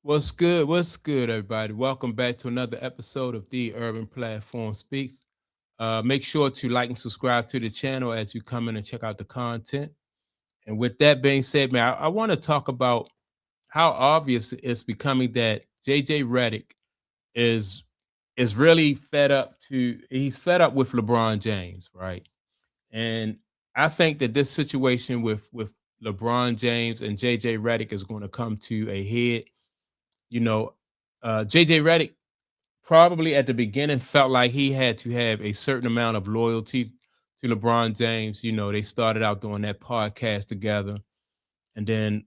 What's good? What's good, everybody? Welcome back to another episode of the Urban Platform Speaks. Make sure to like and subscribe to the channel as you come in and check out the content. And with that being said, man, I want to talk about how obvious it's becoming that JJ Redick is is really fed up he's fed up with LeBron James, right? And I think that this situation with LeBron James and JJ Redick is going to come to a head. You know, JJ Redick probably at the beginning felt like he had to have a certain amount of loyalty to LeBron James. They started out doing that podcast together. And then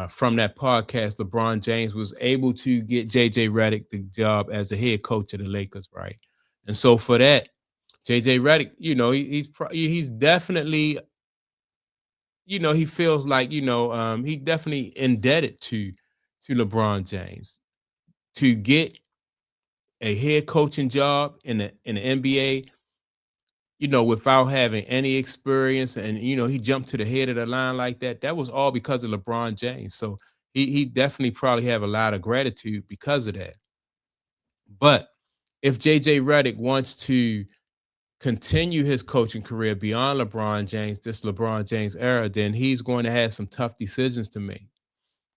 from that podcast, LeBron James was able to get JJ Redick the job as the head coach of the Lakers, right? And so for that, JJ Redick, he's definitely, he feels like, he definitely indebted to LeBron James to get a head coaching job in the NBA, without having any experience, and he jumped to the head of the line like that. That was all because of LeBron James. So he definitely probably have a lot of gratitude because of that. But if JJ Redick wants to continue his coaching career beyond LeBron James, this LeBron James era, then he's going to have some tough decisions to make.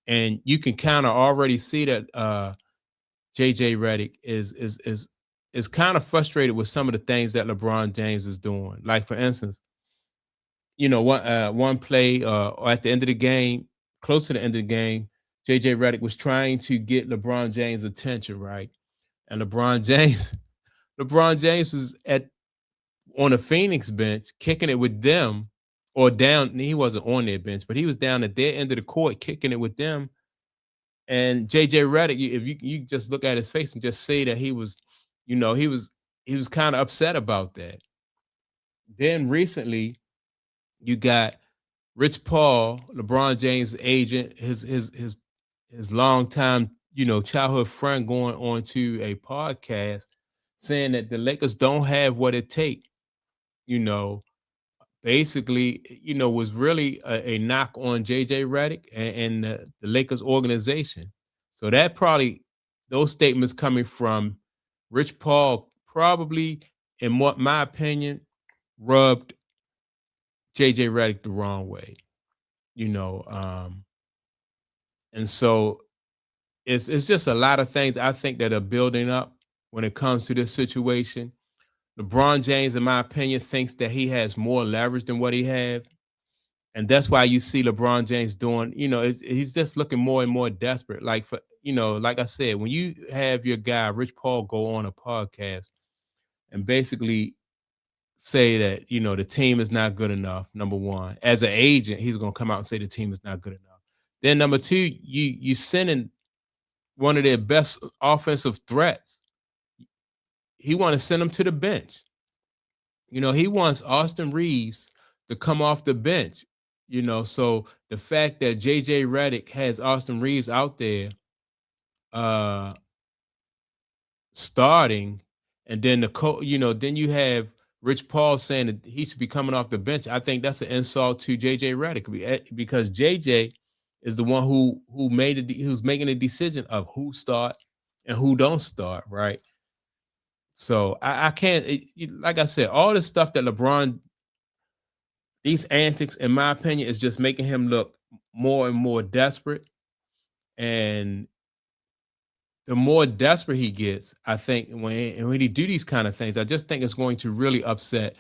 And you can kind of already see that JJ Redick is kind of frustrated with some of the things that LeBron James is doing. Like for instance, one play or at the end of the game, close to the end of the game, JJ Redick was trying to get LeBron James' attention, right? And LeBron James, LeBron James was at on the Phoenix bench kicking it with them, or down. He wasn't on their bench, but he was down at their end of the court kicking it with them. And JJ Redick, if you just look at his face and just say that he was, he was kind of upset about that. Then recently, you got Rich Paul, LeBron James' agent, his longtime, childhood friend, going on to a podcast saying that the Lakers don't have what it takes, you know, basically, was really a knock on JJ Redick and the Lakers organization. So that probably those statements coming from Rich Paul probably, in what my opinion, rubbed JJ Redick the wrong way, you know. And so it's just a lot of things I think that are building up when it comes to this situation. LeBron James, in my opinion, thinks that he has more leverage than what he have. And that's why you see LeBron James doing, he's just looking more and more desperate. Like like I said, when you have your guy Rich Paul go on a podcast and basically say that the team is not good enough. Number one, as an agent, he's gonna come out and say the team is not good enough. Then number two, you sending one of their best offensive threats. He want to send him to the bench. He wants Austin Reeves to come off the bench. So the fact that JJ Redick has Austin Reeves out there uh starting, and then then you have Rich Paul saying that he should be coming off the bench. I think that's an insult to JJ Redick because JJ is the one who's making the decision of who start and who don't start, right? So I can't like I said, all the stuff that LeBron, these antics, in my opinion, is just making him look more and more desperate. And the more desperate he gets, I think when he do these kind of things, I just think it's going to really upset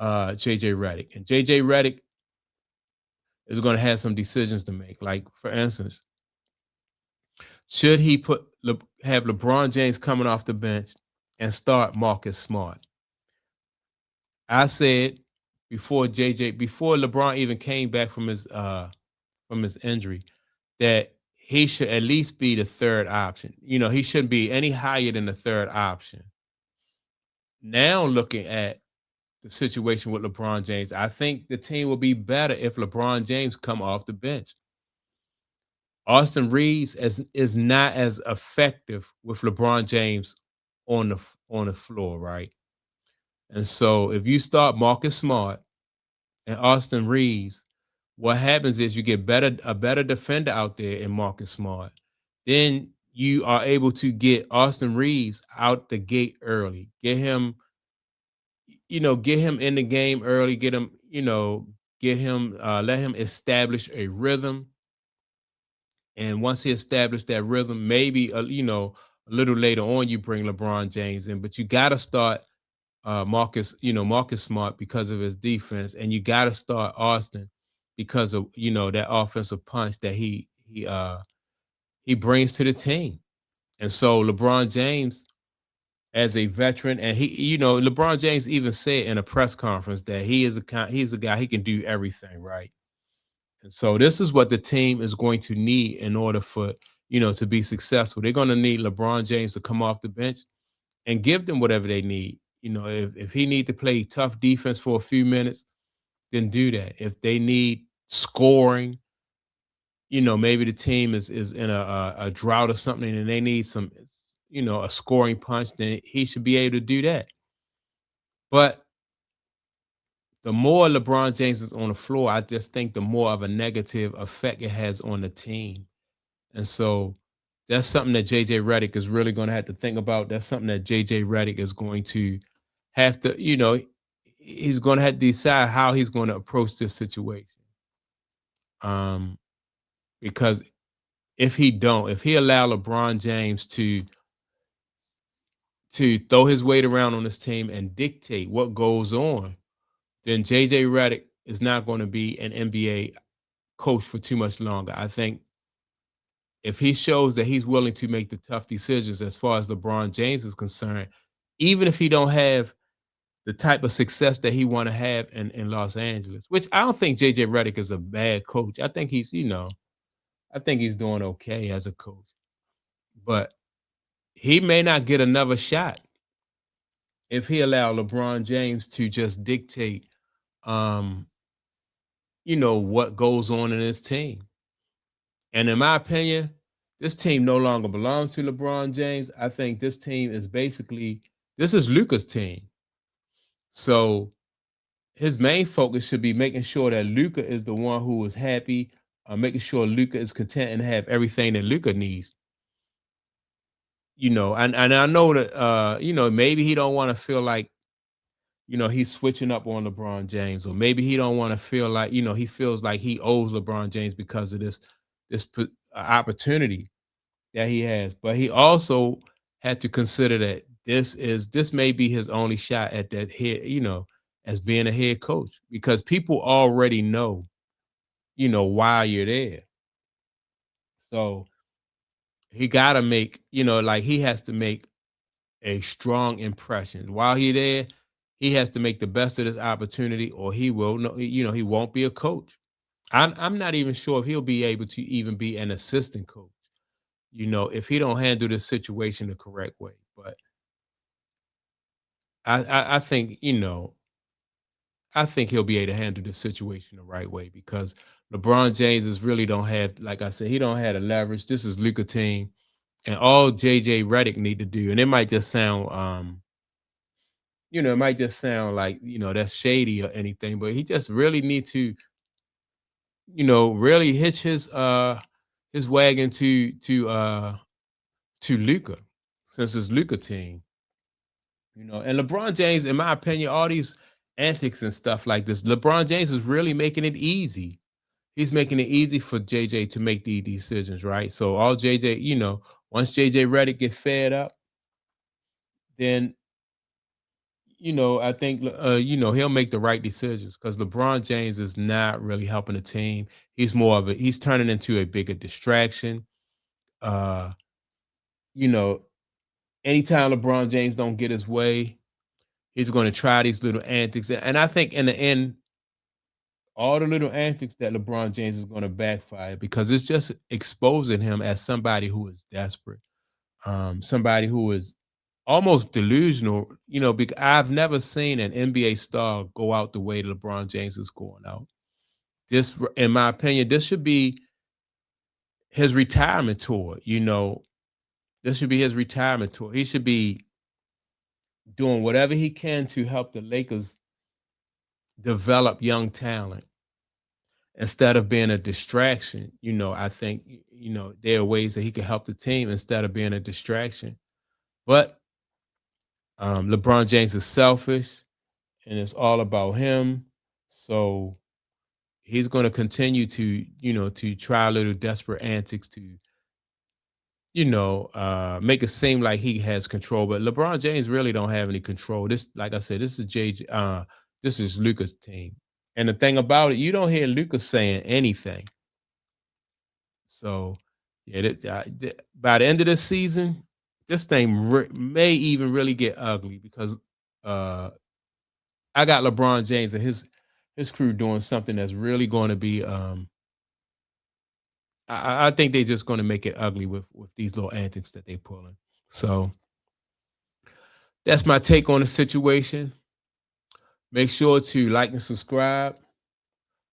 JJ Redick. And JJ Redick is going to have some decisions to make. Like for instance, should he have LeBron James coming off the bench and start Marcus Smart? I said before LeBron even came back from his injury, that he should at least be the third option. He shouldn't be any higher than the third option. Now looking at the situation with LeBron James, I think the team will be better if LeBron James come off the bench. Austin Reeves is not as effective with LeBron James on the floor, right? And so if you start Marcus Smart and Austin Reeves, what happens is you get a better defender out there in Marcus Smart. then you are able to get Austin Reeves out the gate early. Get him, get him in the game early. Get him, let him establish a rhythm. And once he established that rhythm, maybe a little later on you bring LeBron James in, but you got to start Marcus Smart because of his defense, and you got to start Austin because of that offensive punch that he brings to the team. And so LeBron James, as a veteran, and LeBron James even said in a press conference that he's a guy, he can do everything, right? And so this is what the team is going to need in order for to be successful. They're going to need LeBron James to come off the bench and give them whatever they need. If he need to play tough defense for a few minutes, then do that. If they need scoring, maybe the team is in a drought or something, and they need some, a scoring punch, then he should be able to do that. But the more LeBron James is on the floor, I just think the more of a negative effect it has on the team. And so that's something that JJ Redick is really going to have to think about. That's something that JJ Redick is going to have to, he's going to have to decide how he's going to approach this situation. Because if he allow LeBron James to throw his weight around on this team and dictate what goes on, then JJ Redick is not going to be an NBA coach for too much longer. I think if he shows that he's willing to make the tough decisions as far as LeBron James is concerned, even if he don't have the type of success that he want to have in Los Angeles, which I don't think JJ Redick is a bad coach. I think I think he's doing okay as a coach. But he may not get another shot if he allow LeBron James to just dictate um, what goes on in his team. And in my opinion, this team no longer belongs to LeBron James. I think this team is this is Luka's team. So his main focus should be making sure that Luka is the one who is happy, making sure Luka is content and have everything that Luka needs. And I know that maybe he don't want to feel like he's switching up on LeBron James, or maybe he don't want to feel like he feels like he owes LeBron James because of this opportunity that he has. But he also had to consider that this may be his only shot at that head, as being a head coach, because people already know, why you're there. So he got to make, like he has to make a strong impression while he there. He has to make the best of this opportunity, or he will no, he won't be a coach. I'm not even sure if he'll be able to even be an assistant coach, if he don't handle this situation the correct way. But I think, I think he'll be able to handle the situation the right way, because LeBron James is really don't have, like I said, he don't have the leverage. This is Luka team, and all JJ Redick need to do, and it might just sound it might just sound like, that's shady or anything, but he just really need to, really hitch his wagon to Luka, since it's Luka team. And LeBron James, in my opinion, all these antics and stuff like this, LeBron James is really making it easy. He's making it easy for JJ to make these decisions, right? So all JJ, once JJ Redick get fed up, then I think he'll make the right decisions, because LeBron James is not really helping the team. He's turning into a bigger distraction. Uh, you know, Anytime LeBron James don't get his way, he's going to try these little antics, and I think in the end, all the little antics that LeBron James is going to backfire, because it's just exposing him as somebody who is desperate, somebody who is almost delusional. Because I've never seen an NBA star go out the way that LeBron James is going out. This, in my opinion, this should be his retirement tour. This should be his retirement tour. He should be doing whatever he can to help the Lakers develop young talent. instead of being a distraction. I think there are ways that he can help the team instead of being a distraction. But LeBron James is selfish, and it's all about him. So he's going to continue to try little desperate antics to make it seem like he has control. But LeBron James really don't have any control. This, like I said, this is this is Luka's team. And the thing about it, you don't hear Luka saying anything. So yeah, by the end of this season, this thing may even really get ugly because I got LeBron James and his crew doing something that's really going to be. I think they're just going to make it ugly with these little antics that they pulling. So that's my take on the situation. Make sure to like and subscribe.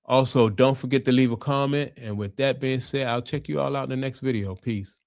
Also, don't forget to leave a comment. And with that being said, I'll check you all out in the next video. Peace.